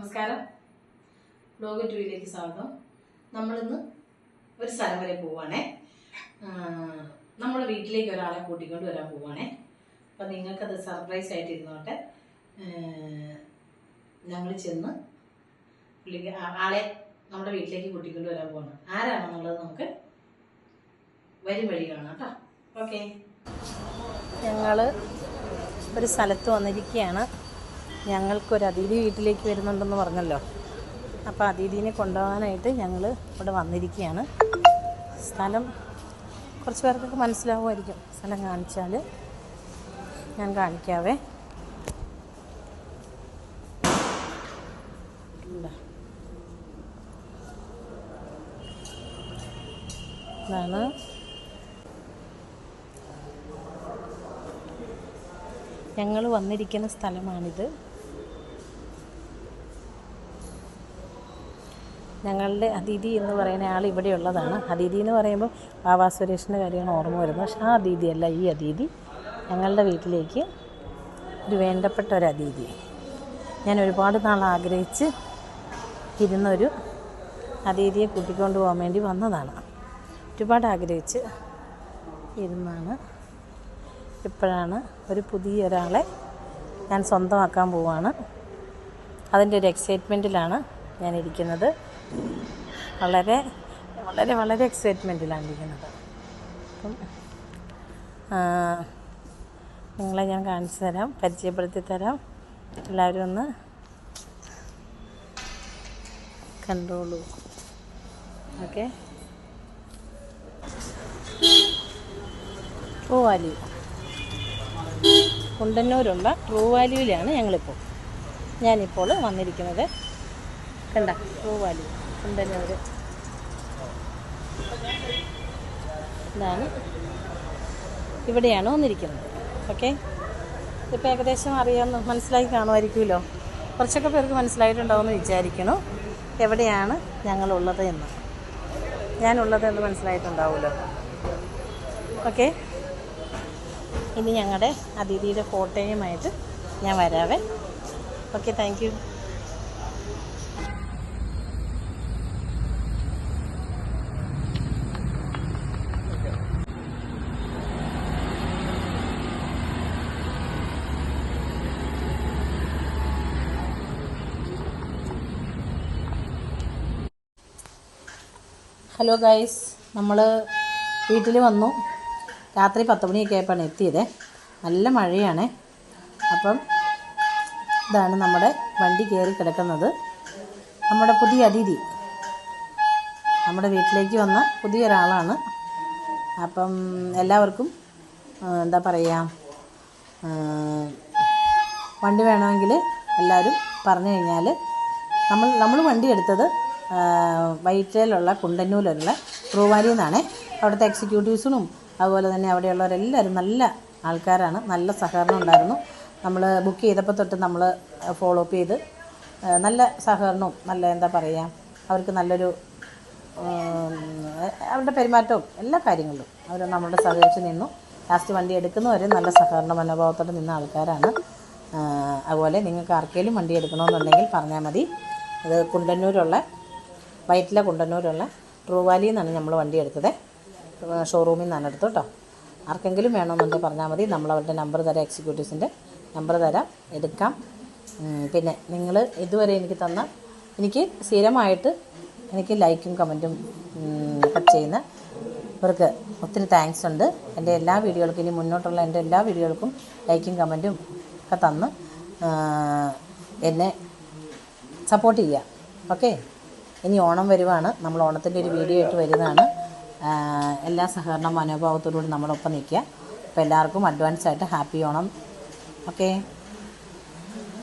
നമസ്കാരം. വ്ലോഗ് 2ലേക്ക് സ്വാഗതം. നമ്മളിന്ന് ഒരു സ്ഥലം വരെ പോവുകയാണേ. നമ്മുടെ വീട്ടിലേക്ക് ഒരാളെ കൂട്ടിക്കൊണ്ട് വരാൻ പോവുകയാണേ. അപ്പം നിങ്ങൾക്കത് സർപ്രൈസ് ആയിട്ട് ഇരുന്നോട്ടെ. ഞങ്ങൾ ചെന്ന് ആളെ നമ്മുടെ വീട്ടിലേക്ക് കൂട്ടിക്കൊണ്ട് വരാൻ പോകണം. ആരാണെന്നുള്ളത് നമുക്ക് വഴി കാണാം കേട്ടോ. ഓക്കെ. ഞങ്ങൾ ഒരു സ്ഥലത്ത് വന്നിരിക്കുകയാണ്. ഞങ്ങൾക്കൊരു അതിഥി വീട്ടിലേക്ക് വരുന്നുണ്ടെന്ന് പറഞ്ഞല്ലോ. അപ്പോൾ അതിഥീനെ കൊണ്ടുപോകാനായിട്ട് ഞങ്ങൾ ഇവിടെ വന്നിരിക്കുകയാണ്. സ്ഥലം കുറച്ച് പേർക്കൊക്കെ മനസ്സിലാവുമായിരിക്കും. സ്ഥലം കാണിച്ചാൽ ഞാൻ കാണിക്കാവേ. ഇതാണ് ഞങ്ങൾ വന്നിരിക്കുന്ന സ്ഥലമാണിത്. ഞങ്ങളുടെ അതിഥി എന്ന് പറയുന്ന ആൾ ഇവിടെയുള്ളതാണ്. അതിഥി എന്ന് പറയുമ്പോൾ ബാബാ സുരേഷിൻ്റെ കാര്യമാണ് ഓർമ്മ വരുന്നത്. പക്ഷേ ആ അതിഥിയല്ല ഈ അതിഥി. ഞങ്ങളുടെ വീട്ടിലേക്ക് ഒരു വേണ്ടപ്പെട്ട ഒരു അതിഥി. ഞാൻ ഒരുപാട് നാൾ ആഗ്രഹിച്ച് ഇരുന്നൊരു അതിഥിയെ കൂട്ടിക്കൊണ്ട് പോകാൻ വേണ്ടി വന്നതാണ്. ഒരുപാട് ആഗ്രഹിച്ച് ഇരുന്നാണ്. ഇപ്പോഴാണ് ഒരു പുതിയ ഒരാളെ ഞാൻ സ്വന്തമാക്കാൻ പോവുകയാണ്. അതിൻ്റെ ഒരു എക്സൈറ്റ്മെൻറ്റിലാണ് ഞാനിരിക്കുന്നത്. വളരെ വളരെ വളരെ എക്സൈറ്റ്മെൻറ്റിലാണ് ഇരിക്കുന്നത്. അപ്പം നിങ്ങളെ ഞാൻ കാണിച്ചു തരാം, പരിചയപ്പെടുത്തി തരാം. എല്ലാവരും ഒന്ന് കണ്ടോളൂ. ഓക്കെ. ട്രൂ വാല്യൂ കുണ്ടന്നൂരുള്ള ട്രൂ വാല്യൂവിലാണ് ഞാനിപ്പോൾ വന്നിരിക്കുന്നത്. കണ്ട, ട്രൂ വാല്യൂ കുണ്ടന്നൂർ. ഇതാണ്, ഇവിടെയാണ് വന്നിരിക്കുന്നത്. ഓക്കെ. ഇപ്പോൾ ഏകദേശം മനസ്സിലാക്കി കാണുമായിരിക്കുമല്ലോ. കുറച്ചൊക്കെ പേർക്ക് മനസ്സിലായിട്ടുണ്ടാവുമെന്ന് വിചാരിക്കുന്നു എവിടെയാണ് ഞാനുള്ളത് എന്ന് മനസ്സിലായിട്ടുണ്ടാവുമല്ലോ. ഓക്കെ. ഇനി ഞങ്ങളുടെ അതിഥിയുടെ ഫോട്ടോയുമായിട്ട് ഞാൻ വരാവേ. Okay, thank you. Hello guys, നമ്മൾ വീട്ടിൽ വന്നു. രാത്രി 10 മണിയൊക്കെ ആയപ്പോഴാണ് എത്തിയത്. നല്ല മഴയാണ്. അപ്പം ഇതാണ് നമ്മുടെ വണ്ടി കയറി കിടക്കുന്നത്. നമ്മുടെ പുതിയ അതിഥി നമ്മുടെ വീട്ടിലേക്ക് വന്ന പുതിയൊരാളാണ്. അപ്പം എല്ലാവർക്കും എന്താ പറയുക, വണ്ടി വേണമെങ്കിൽ എല്ലാവരും പറഞ്ഞു കഴിഞ്ഞാൽ നമ്മൾ വണ്ടി എടുത്തത് വൈറ്റിലുള്ള കുണ്ടന്നൂരിലുള്ള ട്രൂ വാല്യൂയിൽ നിന്നാണ്. അവിടുത്തെ എക്സിക്യൂട്ടീവ്സിനും അതുപോലെ തന്നെ അവിടെയുള്ളവരെല്ലാവരും നല്ല ആൾക്കാരാണ്. നല്ല സഹകരണം ഉണ്ടായിരുന്നു. നമ്മൾ ബുക്ക് ചെയ്തപ്പോൾ തൊട്ട് നമ്മൾ ഫോളോ അപ്പ് ചെയ്ത് നല്ല സഹകരണവും നല്ല എന്താ പറയുക, അവർക്ക് നല്ലൊരു അവരുടെ പെരുമാറ്റവും എല്ലാ കാര്യങ്ങളിലും അവർ നമ്മളോട് സഹകരിച്ച് നിന്നു. ലാസ്റ്റ് വണ്ടി എടുക്കുന്നവരെ നല്ല സഹകരണ മനോഭാവത്തോടെ നിന്ന ആൾക്കാരാണ്. അതുപോലെ നിങ്ങൾക്ക് ആർക്കെങ്കിലും വണ്ടി എടുക്കണമെന്നുണ്ടെങ്കിൽ പറഞ്ഞാൽ മതി. അത് വൈറ്റില കുണ്ടന്നൂരുള്ള ട്രൂ വാലിയിൽ നിന്നാണ് നമ്മൾ വണ്ടി എടുത്തത്. ഷോറൂമിൽ നിന്നാണ് എടുത്തു കേട്ടോ. ആർക്കെങ്കിലും വേണമെന്നുണ്ടെങ്കിൽ പറഞ്ഞാൽ മതി. നമ്മളവരുടെ നമ്പർ തരാം, എക്സിക്യൂട്ടീവ്സിൻ്റെ നമ്പർ തരാം, എടുക്കാം. പിന്നെ നിങ്ങൾ ഇതുവരെ എനിക്ക് സ്ഥിരമായിട്ട് എനിക്ക് ലൈക്കും കമൻറ്റും ഒക്കെ ചെയ്യുന്ന ഇവർക്ക് ഒത്തിരി താങ്ക്സ് ഉണ്ട്. എൻ്റെ എല്ലാ വീഡിയോകൾക്കും, ഇനി മുന്നോട്ടുള്ള എൻ്റെ എല്ലാ വീഡിയോകൾക്കും ലൈക്കും കമൻറ്റും ഒക്കെ തന്ന് എന്നെ സപ്പോർട്ട് ചെയ്യുക. ഓക്കെ. ഇനി ഓണം വരുവാണ്. നമ്മൾ ഓണത്തിൻ്റെ ഒരു വീഡിയോ ആയിട്ട് വരുന്നതാണ്. എല്ലാ സഹകരണ മനോഭാവത്തോടുകൂടി നമ്മളൊപ്പം നിൽക്കുക. അപ്പോൾ എല്ലാവർക്കും അഡ്വാൻസായിട്ട് ഹാപ്പി ഓണം. ഓക്കെ.